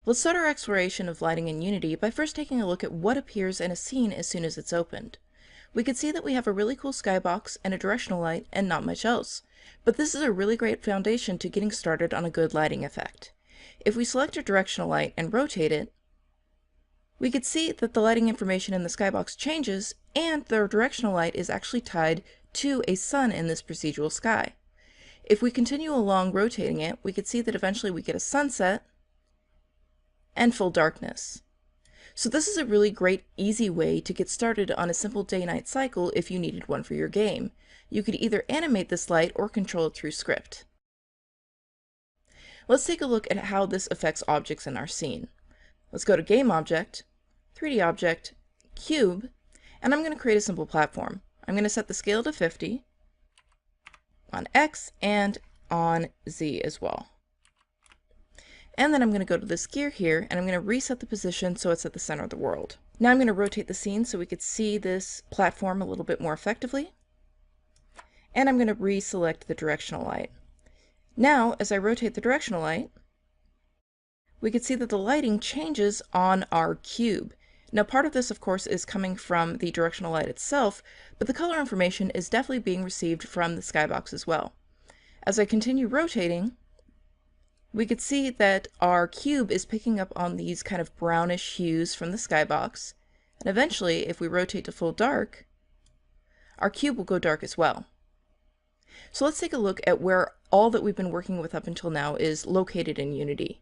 Let's start our exploration of lighting in Unity by first taking a look at what appears in a scene as soon as it's opened. We can see that we have a really cool skybox and a directional light and not much else, but this is a really great foundation to getting started on a good lighting effect. If we select a directional light and rotate it, we can see that the lighting information in the skybox changes and the directional light is actually tied to a sun in this procedural sky. If we continue along rotating it, we can see that eventually we get a sunset and full darkness. So this is a really great, easy way to get started on a simple day-night cycle if you needed one for your game. You could either animate this light or control it through script. Let's take a look at how this affects objects in our scene. Let's go to Game Object, 3D Object, Cube, and I'm going to create a simple platform. I'm going to set the scale to 50 on X and on Z as well. And then I'm going to go to this gear here, and I'm going to reset the position so it's at the center of the world. Now I'm going to rotate the scene so we could see this platform a little bit more effectively. And I'm going to reselect the directional light. Now, as I rotate the directional light, we can see that the lighting changes on our cube. Now part of this, of course, is coming from the directional light itself, but the color information is definitely being received from the skybox as well. As I continue rotating, we could see that our cube is picking up on these kind of brownish hues from the skybox, and eventually, if we rotate to full dark, our cube will go dark as well. So let's take a look at where all that we've been working with up until now is located in Unity.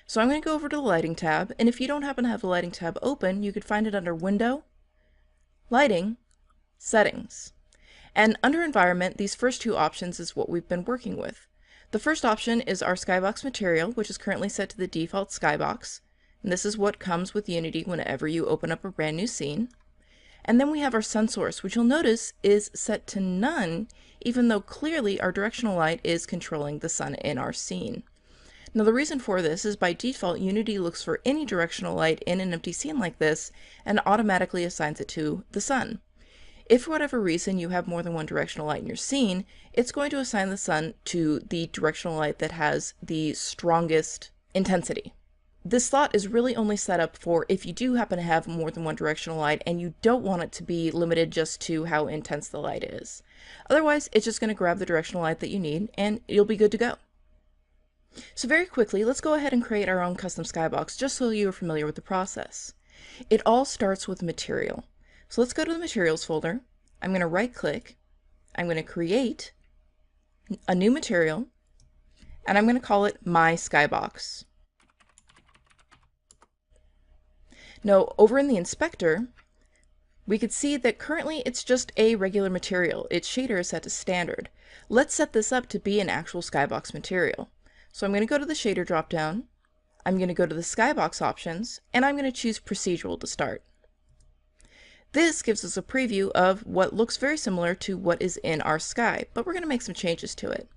So I'm going to go over to the Lighting tab, and if you don't happen to have the Lighting tab open, you could find it under Window, Lighting, Settings. And under Environment, these first two options is what we've been working with. The first option is our skybox material, which is currently set to the default skybox. And this is what comes with Unity whenever you open up a brand new scene. And then we have our sun source, which you'll notice is set to none, even though clearly our directional light is controlling the sun in our scene. Now the reason for this is by default, Unity looks for any directional light in an empty scene like this and automatically assigns it to the sun. If for whatever reason you have more than one directional light in your scene, it's going to assign the sun to the directional light that has the strongest intensity. This slot is really only set up for if you do happen to have more than one directional light and you don't want it to be limited just to how intense the light is. Otherwise, it's just going to grab the directional light that you need and you'll be good to go. So very quickly, let's go ahead and create our own custom skybox just so you're familiar with the process. It all starts with material. So let's go to the materials folder. I'm going to right click. I'm going to create a new material and I'm going to call it My Skybox. Now over in the inspector, we could see that currently it's just a regular material. Its shader is set to standard. Let's set this up to be an actual skybox material. So I'm going to go to the shader dropdown. I'm going to go to the skybox options and I'm going to choose procedural to start. This gives us a preview of what looks very similar to what is in our sky, but we're going to make some changes to it.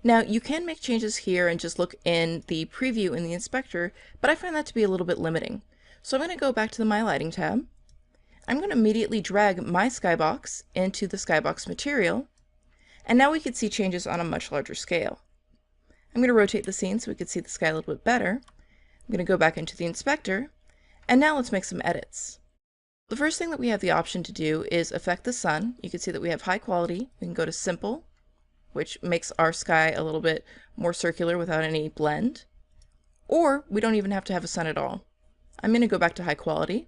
Now, you can make changes here and just look in the preview in the inspector, but I find that to be a little bit limiting. So I'm going to go back to the My Lighting tab. I'm going to immediately drag my skybox into the skybox material, and now we can see changes on a much larger scale. I'm going to rotate the scene so we can see the sky a little bit better. I'm going to go back into the inspector, and now let's make some edits. The first thing that we have the option to do is affect the sun. You can see that we have high quality. We can go to simple, which makes our sky a little bit more circular without any blend. Or we don't even have to have a sun at all. I'm going to go back to high quality.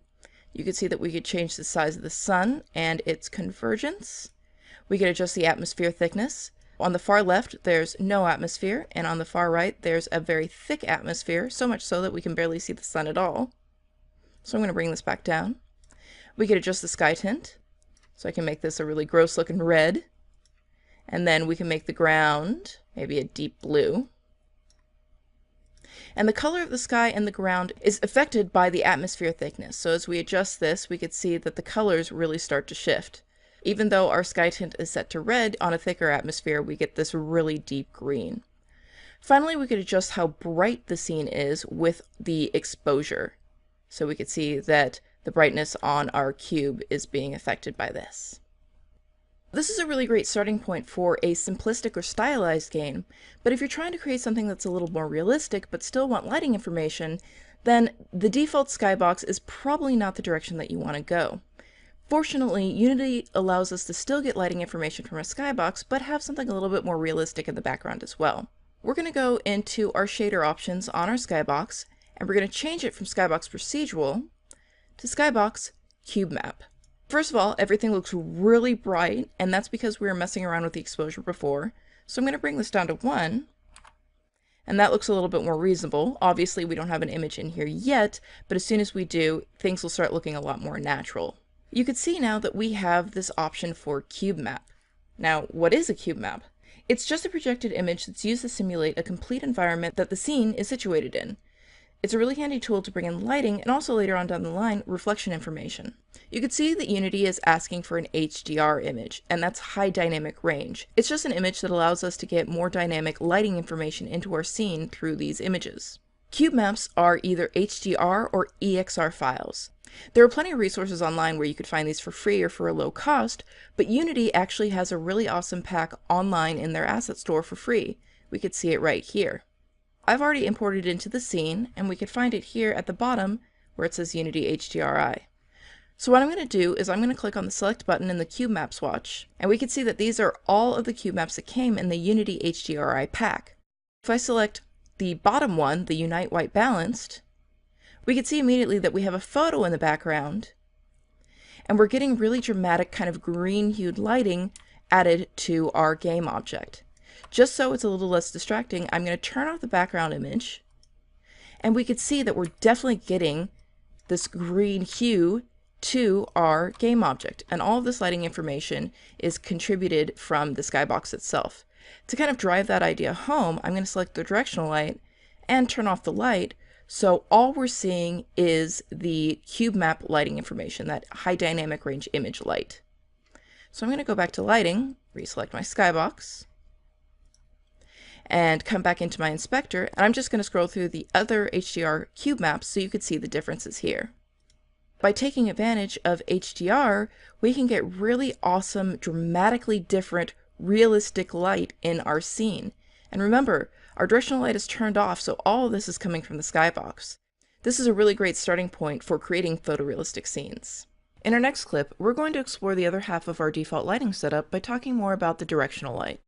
You can see that we could change the size of the sun and its convergence. We could adjust the atmosphere thickness. On the far left, there's no atmosphere, and on the far right, there's a very thick atmosphere, so much so that we can barely see the sun at all. So I'm going to bring this back down. We could adjust the sky tint, so I can make this a really gross looking red, and then we can make the ground maybe a deep blue. And the color of the sky and the ground is affected by the atmosphere thickness, so as we adjust this, we could see that the colors really start to shift. Even though our sky tint is set to red, on a thicker atmosphere, we get this really deep green. Finally, we could adjust how bright the scene is with the exposure, so we could see that the brightness on our cube is being affected by this. This is a really great starting point for a simplistic or stylized game, but if you're trying to create something that's a little more realistic but still want lighting information, then the default skybox is probably not the direction that you want to go. Fortunately, Unity allows us to still get lighting information from a skybox, but have something a little bit more realistic in the background as well. We're going to go into our shader options on our skybox, and we're going to change it from skybox procedural to skybox cube map. First of all, everything looks really bright, and that's because we were messing around with the exposure before. So I'm going to bring this down to 1, and that looks a little bit more reasonable. Obviously, we don't have an image in here yet, but as soon as we do, things will start looking a lot more natural. You can see now that we have this option for cube map. Now, what is a cube map? It's just a projected image that's used to simulate a complete environment that the scene is situated in. It's a really handy tool to bring in lighting and also later on down the line, reflection information. You can see that Unity is asking for an HDR image, and that's high dynamic range. It's just an image that allows us to get more dynamic lighting information into our scene through these images. Cube maps are either HDR or EXR files. There are plenty of resources online where you could find these for free or for a low cost, but Unity actually has a really awesome pack online in their asset store for free. We could see it right here. I've already imported it into the scene, and we can find it here at the bottom where it says Unity HDRI. So what I'm going to do is I'm going to click on the select button in the cube map swatch, and we can see that these are all of the cube maps that came in the Unity HDRI pack. If I select the bottom one, the Unite White Balanced, we can see immediately that we have a photo in the background, and we're getting really dramatic kind of green-hued lighting added to our game object. Just so it's a little less distracting, I'm going to turn off the background image, and we can see that we're definitely getting this green hue to our game object, and all of this lighting information is contributed from the skybox itself. To kind of drive that idea home, I'm going to select the directional light and turn off the light, so all we're seeing is the cube map lighting information, that high dynamic range image light. So I'm going to go back to lighting, reselect my skybox, and come back into my inspector, and I'm just going to scroll through the other HDR cube maps so you could see the differences here. By taking advantage of HDR, we can get really awesome, dramatically different, realistic light in our scene. And remember, our directional light is turned off, so all of this is coming from the skybox. This is a really great starting point for creating photorealistic scenes. In our next clip, we're going to explore the other half of our default lighting setup by talking more about the directional light.